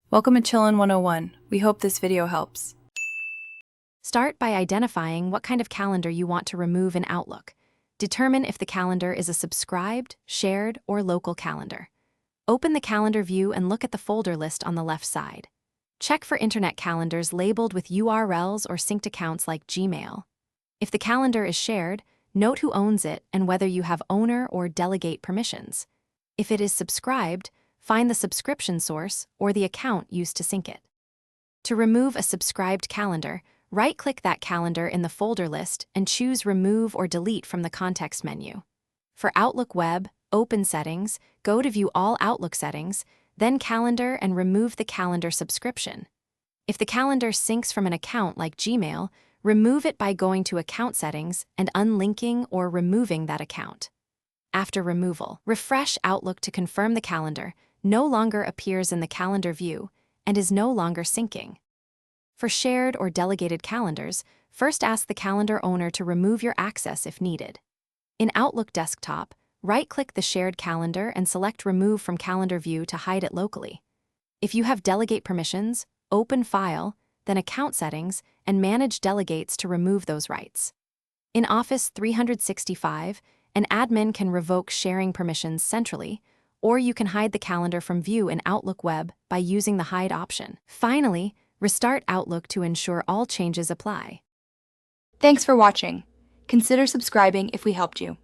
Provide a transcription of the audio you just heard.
Welcome to Chillin' 101. We hope this video helps. Start by identifying what kind of calendar you want to remove in Outlook. Determine if the calendar is a subscribed, shared, or local calendar. Open the calendar view and look at the folder list on the left side. Check for internet calendars labeled with URLs or synced accounts like Gmail. If the calendar is shared, note who owns it and whether you have owner or delegate permissions. If it is subscribed, find the subscription source or the account used to sync it. To remove a subscribed calendar, right-click that calendar in the folder list and choose Remove or Delete from the context menu. For Outlook Web, open Settings, go to View All Outlook Settings, then Calendar and remove the calendar subscription. If the calendar syncs from an account like Gmail, remove it by going to Account Settings and unlinking or removing that account. After removal, refresh Outlook to confirm the calendar no longer appears in the calendar view and is no longer syncing. For shared or delegated calendars, first ask the calendar owner to remove your access if needed. In Outlook Desktop, right-click the shared calendar and select Remove from Calendar View to hide it locally. If you have delegate permissions, open File, then Account Settings, and manage delegates to remove those rights. In Office 365, an admin can revoke sharing permissions centrally, or you can hide the calendar from view in Outlook Web by using the Hide option. Finally, restart Outlook to ensure all changes apply. Thanks for watching. Consider subscribing if we helped you.